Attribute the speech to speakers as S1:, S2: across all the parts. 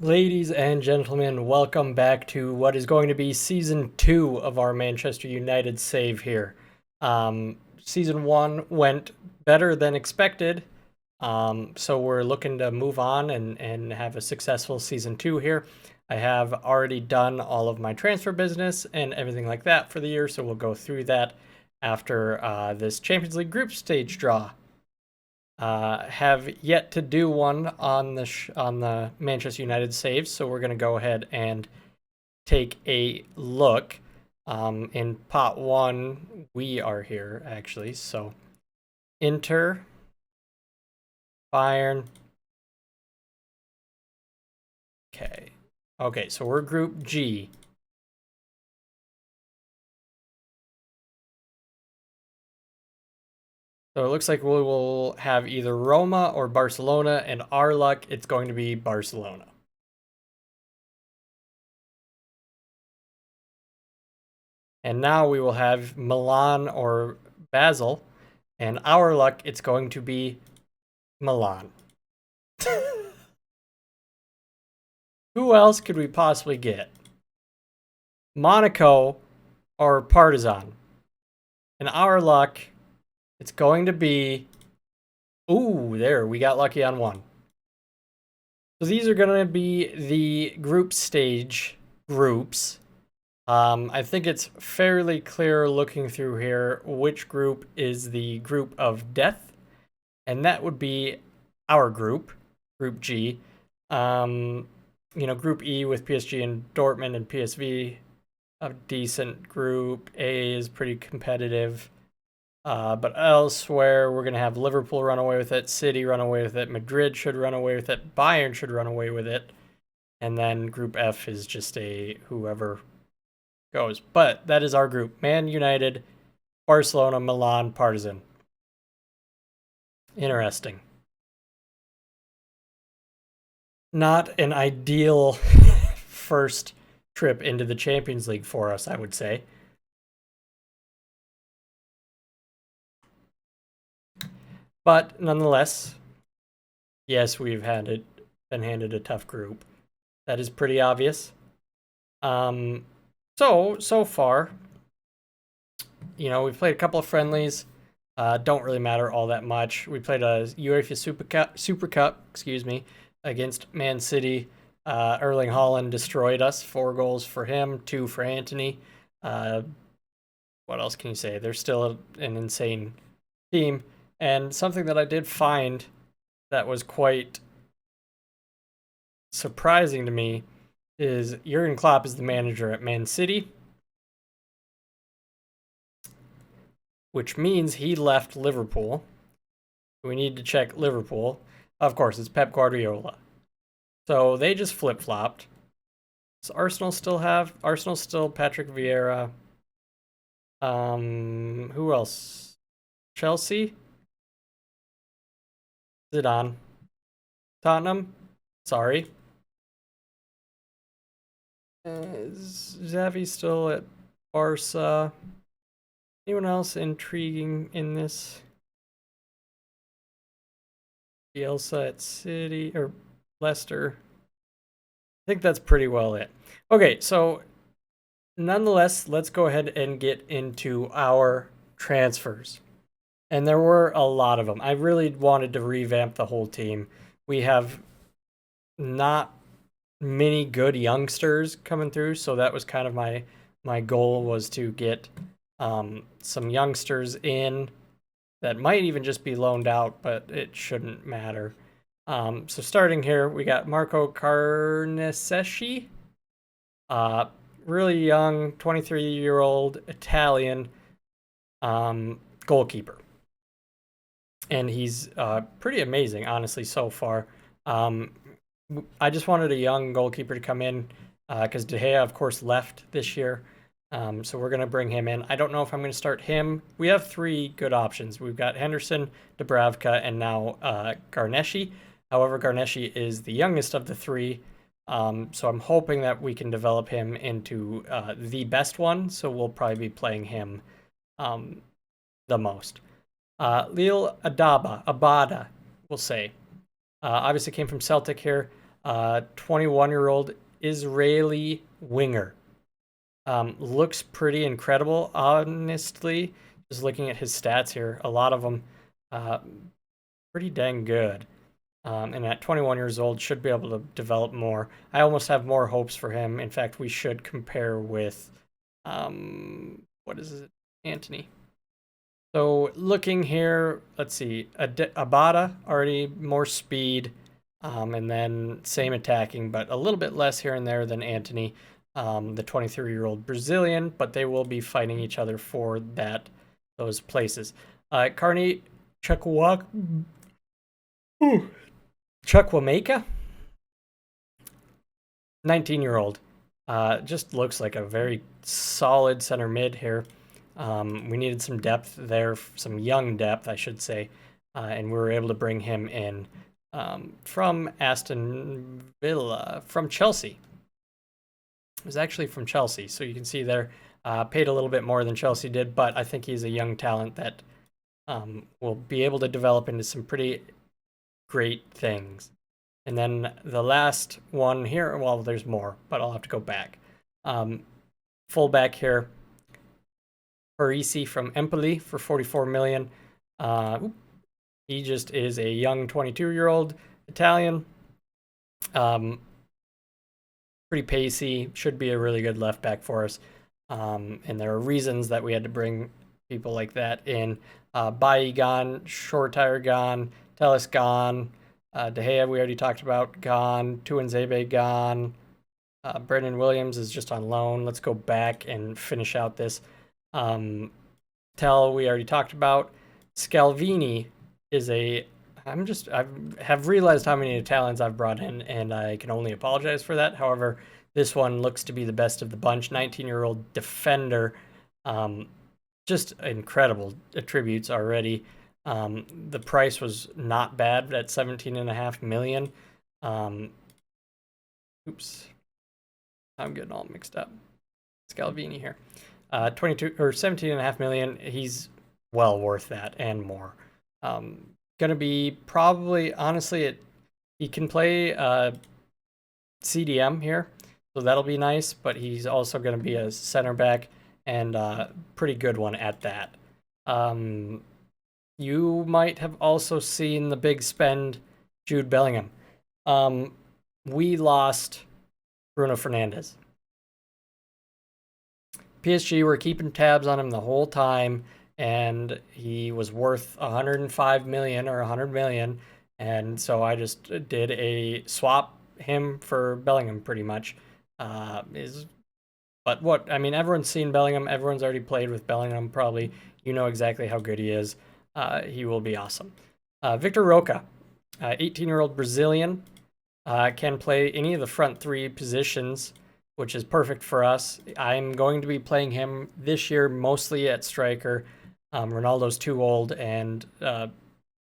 S1: Ladies and gentlemen, welcome back to what is going to be season 2 of our Manchester United save here. Season 1 went better than expected, so we're looking to move on and have a successful season 2 here. I have already done all of my transfer business and everything like that for the year, so we'll go through that after this Champions League group stage draw. Have yet to do one on the Manchester United saves, so we're gonna go ahead and take a look. In pot one, we are here actually. So Inter, Bayern. Okay, so we're Group G. So it looks like we will have either Roma or Barcelona, and our luck, it's going to be Barcelona. And now we will have Milan or Basel, and our luck, it's going to be Milan. Who else could we possibly get? Monaco or Partizan. And our luck, it's going to be... Ooh, there, we got lucky on one. So these are going to be the group stage groups. I think it's fairly clear looking through here which group is the group of death. And that would be our group, Group G. Group E with PSG and Dortmund and PSV, a decent group. A is pretty competitive. But elsewhere, we're going to have Liverpool run away with it, City run away with it, Madrid should run away with it, Bayern should run away with it. And then Group F is just a whoever goes. But that is our group. Man United, Barcelona, Milan, Partizan. Interesting. Not an ideal first trip into the Champions League for us, I would say. But nonetheless, yes, we've been handed a tough group. That is pretty obvious. So far, we've played a couple of friendlies. Don't really matter all that much. We played a UEFA Super Cup, against Man City. Erling Haaland destroyed us. 4 goals for him, 2 for Antony. What else can you say? They're still an insane team. And something that I did find that was quite surprising to me is Jurgen Klopp is the manager at Man City, which means he left Liverpool. We need to check Liverpool. Of course, it's Pep Guardiola. So they just flip-flopped. Does Arsenal still Patrick Vieira? Who else? Chelsea? Zidane. Tottenham? Sorry. Is Xavi still at Barca? Anyone else intriguing in this? Bielsa at City or Leicester? I think that's pretty well it. Okay, so nonetheless, let's go ahead and get into our transfers. And there were a lot of them. I really wanted to revamp the whole team. We have not many good youngsters coming through, so that was kind of my goal, was to get some youngsters in that might even just be loaned out, but it shouldn't matter. So starting here, we got Marco Carnesecchi, really young, 23-year-old Italian goalkeeper. And he's pretty amazing, honestly, so far. I just wanted a young goalkeeper to come in because De Gea, of course, left this year. So we're going to bring him in. I don't know if I'm going to start him. We have 3 good options. We've got Henderson, Dubravka, and now Garneschi. However, Garneschi is the youngest of the 3. So I'm hoping that we can develop him into the best one. So we'll probably be playing him the most. Lil Abada, we'll say. Obviously came from Celtic here. 21-year-old Israeli winger. Looks pretty incredible, honestly. Just looking at his stats here, a lot of them pretty dang good. And at 21 years old, should be able to develop more. I almost have more hopes for him. In fact, we should compare with, what is it, Antony. So looking here, let's see, Abada, already more speed, and then same attacking, but a little bit less here and there than Antony, the 23-year-old Brazilian, but they will be fighting each other for those places. Carney Chukwuemeka, 19-year-old, just looks like a very solid center mid here. We needed some depth there, some young depth, I should say, and we were able to bring him in from Aston Villa, from Chelsea. It was actually from Chelsea, so you can see there, paid a little bit more than Chelsea did, but I think he's a young talent that will be able to develop into some pretty great things. And then the last one here, well, there's more, but I'll have to go back. Fullback here, Parisi from Empoli for 44 million. He just is a young 22-year-old Italian. Pretty pacey, should be a really good left back for us. And there are reasons that we had to bring people like that in. Bailly gone, Shortire gone, Tellis gone, De Gea we already talked about, gone, Tuanzebe gone. Brendan Williams is just on loan. Let's go back and finish out this. Tell we already talked about. Scalvini is I have realized how many Italians I've brought in, and I can only apologize for that. However, this one looks to be the best of the bunch. 19-year-old defender, just incredible attributes already. The price was not bad at 17.5 million. Oops, I'm getting all mixed up. Scalvini here. 22 or 17.5 million. He's well worth that and more. Gonna be probably, honestly, he can play CDM here, so that'll be nice. But he's also gonna be a center back and pretty good one at that. You might have also seen the big spend, Jude Bellingham. We lost Bruno Fernandes. PSG were keeping tabs on him the whole time, and he was worth 105 million or 100 million, and so I just did a swap him for Bellingham pretty much. But what, I mean, everyone's seen Bellingham, everyone's already played with Bellingham probably. You know exactly how good he is. He will be awesome. Victor Roca, 18-year-old Brazilian, can play any of the front three positions, which is perfect for us. I'm going to be playing him this year mostly at striker. Ronaldo's too old and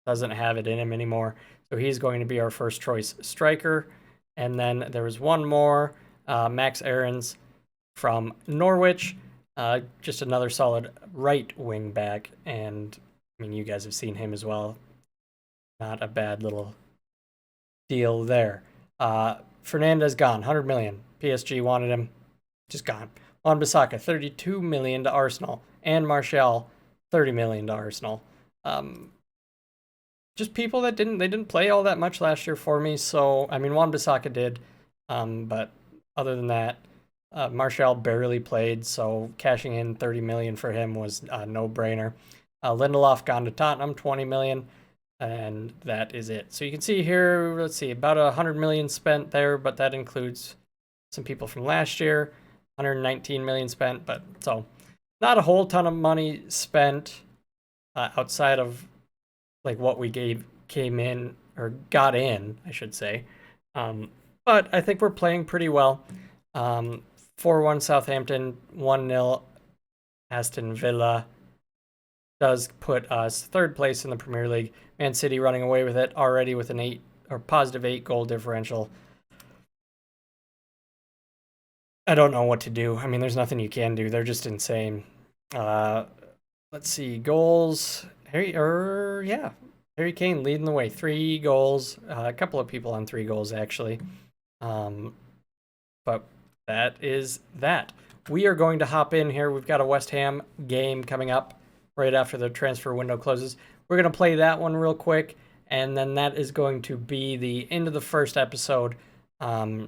S1: doesn't have it in him anymore, so he's going to be our first choice striker. And then there was one more, Max Aarons from Norwich, just another solid right wing back, and I mean, you guys have seen him as well. Not a bad little deal there. Fernandez gone, 100 million. PSG wanted him, just gone. Wan-Bissaka, 32 million to Arsenal, and Martial, 30 million to Arsenal. Just people that didn't play all that much last year for me. So I mean, Wan-Bissaka did, but other than that, Martial barely played. So cashing in 30 million for him was a no-brainer. Lindelof gone to Tottenham, 20 million, and that is it. So you can see here, let's see, about 100 million spent there, but that includes some people from last year. 119 million spent, but so not a whole ton of money spent outside of like what we came in or got in, I should say. But I think we're playing pretty well. 4-1 Southampton, 1-0 Aston Villa does put us third place in the Premier League. Man City running away with it already with an 8 or positive 8 goal differential. I don't know what to do. I mean, there's nothing you can do. They're just insane. Let's see, goals. Harry Kane leading the way. 3 goals. A couple of people on 3 goals, actually. But that is that. We are going to hop in here. We've got a West Ham game coming up right after the transfer window closes. We're going to play that one real quick, and then that is going to be the end of the first episode. I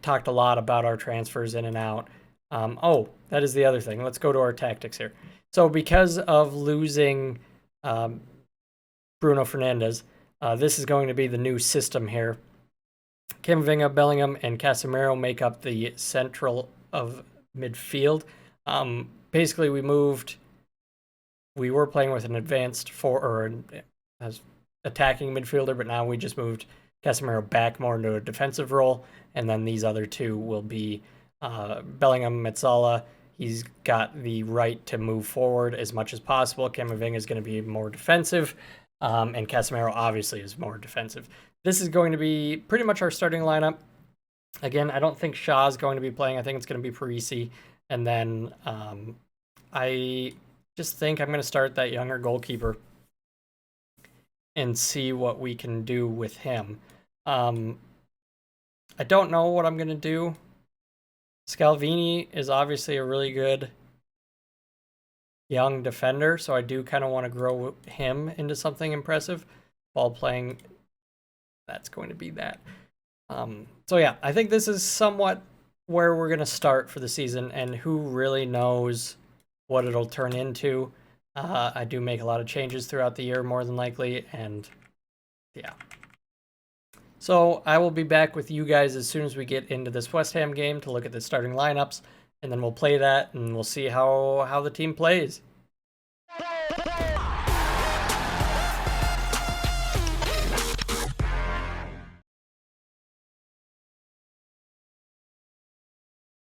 S1: talked a lot about our transfers in and out. That is the other thing. Let's go to our tactics here. So because of losing Bruno Fernandes, this is going to be the new system here. Camavinga, Bellingham, and Casemiro make up the central of midfield. Basically, we were playing with an advanced as attacking midfielder, but now we just moved Casemiro back more into a defensive role, and then these other two will be Bellingham, Metzala. He's got the right to move forward as much as possible. Camavinga is going to be more defensive, and Casemiro obviously is more defensive. This is going to be pretty much our starting lineup. Again, I don't think Shaw's going to be playing. I think it's going to be Parisi. And then I just think I'm going to start that younger goalkeeper and see what we can do with him. I don't know what I'm going to do. Scalvini is obviously a really good young defender, so I do kind of want to grow him into something impressive while playing. That's going to be that. So yeah, I think this is somewhat where we're going to start for the season, and who really knows what it'll turn into. I do make a lot of changes throughout the year, more than likely, and yeah. So I will be back with you guys as soon as we get into this West Ham game to look at the starting lineups, and then we'll play that, and we'll see how the team plays.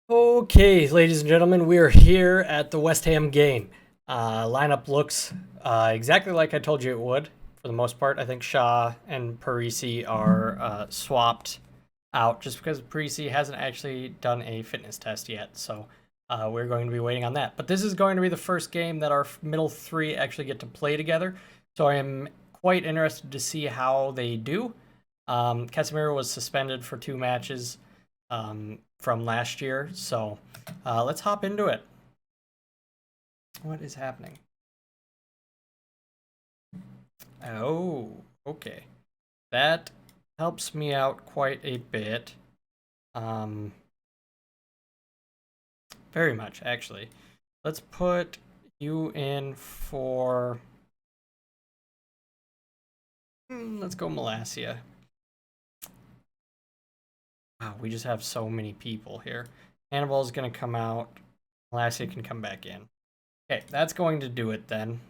S1: Okay, ladies and gentlemen, we are here at the West Ham game. Lineup looks exactly like I told you it would, for the most part. I think Shaw and Parisi are swapped out just because Parisi hasn't actually done a fitness test yet, so we're going to be waiting on that. But this is going to be the first game that our middle three actually get to play together, so I am quite interested to see how they do. Casemiro was suspended for 2 matches from last year, so let's hop into it. What is happening? Oh, okay. That helps me out quite a bit. Very much, actually. Let's put you in for... let's go Malasia. Wow, we just have so many people here. Hannibal's going to come out. Malasia can come back in. Okay, that's going to do it then.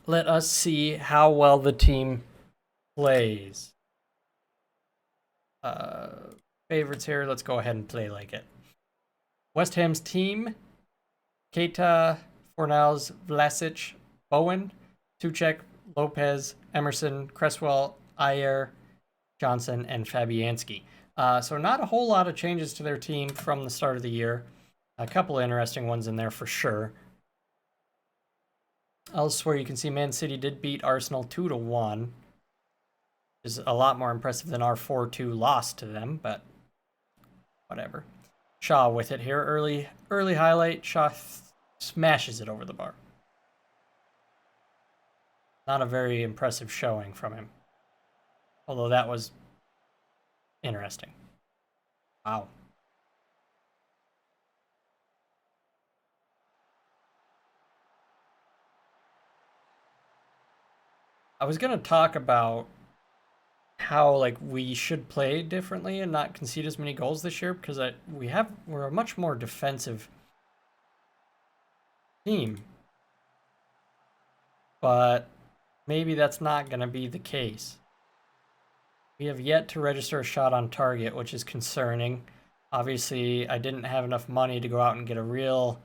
S1: Let us see how well the team plays. Favorites here. Let's go ahead and play like it. West Ham's team: Keita, Fornals, Vlasic, Bowen, Suchek, Lopez, Emerson, Cresswell, Ayer, Johnson, and Fabianski. So not a whole lot of changes to their team from the start of the year. A couple of interesting ones in there for sure. Elsewhere, you can see Man City did beat Arsenal 2-1. Is a lot more impressive than our 4-2 loss to them, but whatever. Shaw with it here. Early highlight. Shaw smashes it over the bar. Not a very impressive showing from him. Although that was interesting. Wow. I was going to talk about how we should play differently and not concede as many goals this year, because we're a much more defensive team. But maybe that's not going to be the case. We have yet to register a shot on target, which is concerning. Obviously, I didn't have enough money to go out and get a real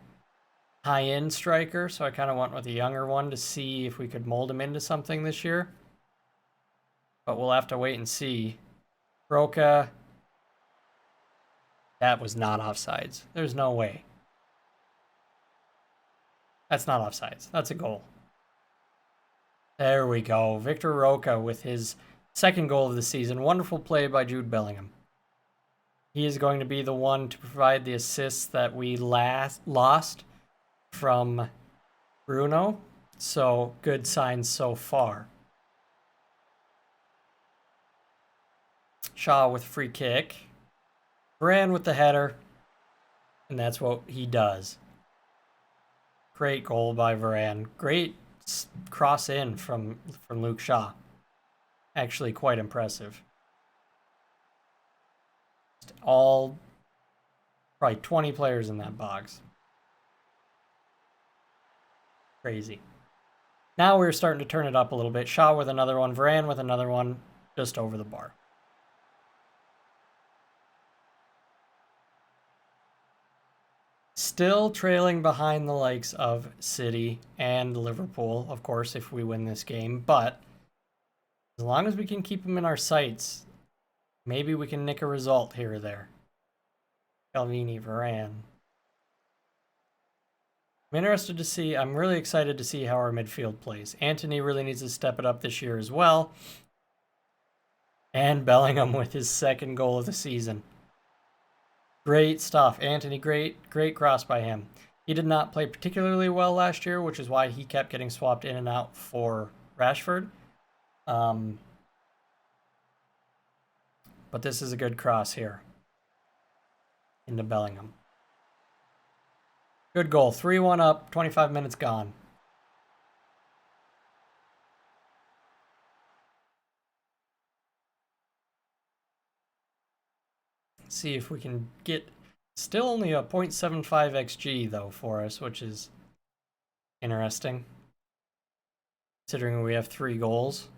S1: high-end striker, so I kind of went with a younger one to see if we could mold him into something this year. But we'll have to wait and see. Roca. That was not offsides. There's no way. That's not offsides. That's a goal. There we go. Victor Roca with his second goal of the season. Wonderful play by Jude Bellingham. He is going to be the one to provide the assists that we lost from Bruno. So, good signs so far. Shaw with a free kick. Varane with the header. And that's what he does. Great goal by Varane. Great cross in from Luke Shaw. Actually quite impressive. All probably 20 players in that box. Crazy. Now we're starting to turn it up a little bit. Shaw with another one. Varane with another one. Just over the bar. Still trailing behind the likes of City and Liverpool, of course, if we win this game. But as long as we can keep them in our sights, maybe we can nick a result here or there. Calvini, Varane. I'm interested to see, I'm really excited to see how our midfield plays. Antony really needs to step it up this year as well. And Bellingham with his second goal of the season. Great stuff. Antony, great cross by him. He did not play particularly well last year, which is why he kept getting swapped in and out for Rashford. But this is a good cross here into Bellingham. Good goal. 3-1 up, 25 minutes gone. See if we can get still only a 0.75 xg though for us, which is interesting considering we have 3 goals.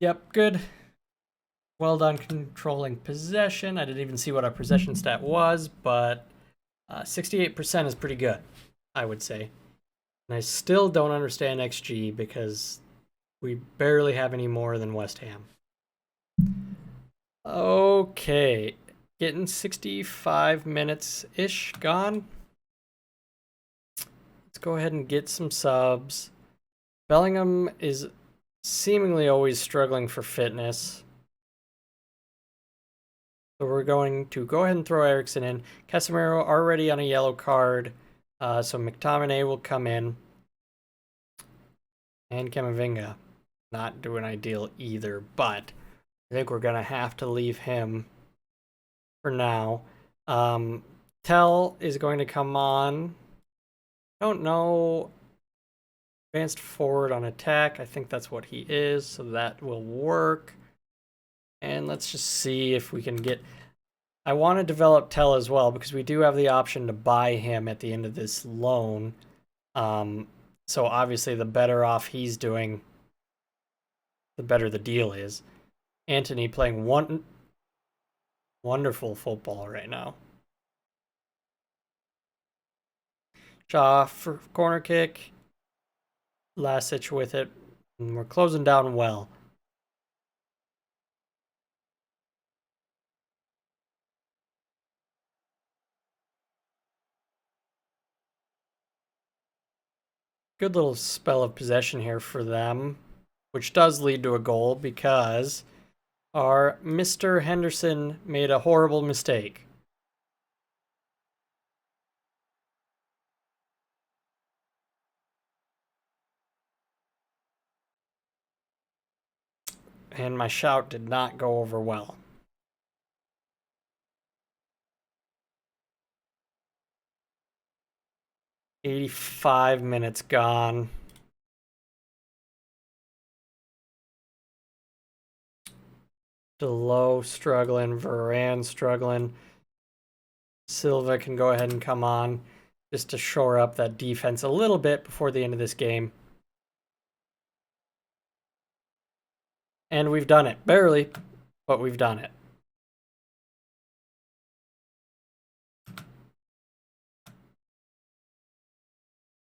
S1: Yep, good. Well done controlling possession. I didn't even see what our possession stat was, but 68% is pretty good, I would say. And I still don't understand xg because we barely have any more than West Ham. Okay, getting 65 minutes-ish gone. Let's go ahead and get some subs. Bellingham is seemingly always struggling for fitness. So we're going to go ahead and throw Eriksen in. Casemiro already on a yellow card, so McTominay will come in. And Camavinga, not doing ideal either, but I think we're going to have to leave him for now. Tell is going to come on. I don't know. Advanced forward on attack. I think that's what he is, so that will work. And let's just see if we can get... I want to develop Tell as well because we do have the option to buy him at the end of this loan. So obviously the better off he's doing, the better the deal is. Antony playing wonderful football right now. Shaw for corner kick. Lasic with it. And we're closing down well. Good little spell of possession here for them, which does lead to a goal because our Mr. Henderson made a horrible mistake. And my shout did not go over well. "85 minutes gone. Delot struggling, Varane struggling. Silva can go ahead and come on just to shore up that defense a little bit before the end of this game. And we've done it. Barely, but we've done it.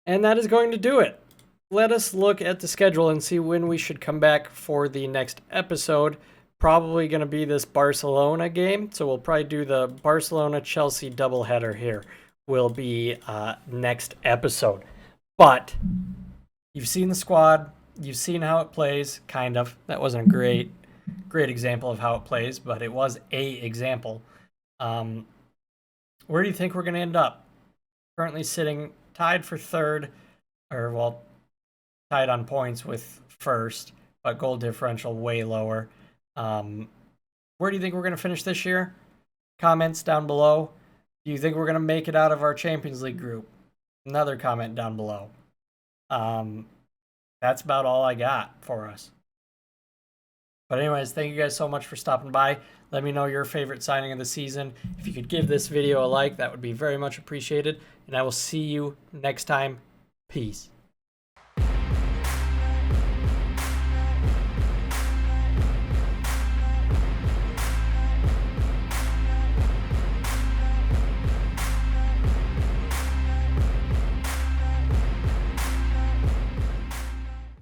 S1: And that is going to do it. Let us look at the schedule and see when we should come back for the next episode. Probably going to be this Barcelona game. So we'll probably do the Barcelona-Chelsea doubleheader here. Will be next episode. But You've seen the squad. You've seen how it plays, kind of. That wasn't a great example of how it plays, but it was a example. Where do you think we're going to end up? Currently sitting tied for third, or well, tied on points with first, but goal differential way lower. Where do you think we're going to finish this year? Comments down below. Do you think we're going to make it out of our Champions League group? Another comment down below. That's about all I got for us. But anyways, thank you guys so much for stopping by. Let me know your favorite signing of the season. If you could give this video a like, that would be very much appreciated. And I will see you next time. Peace.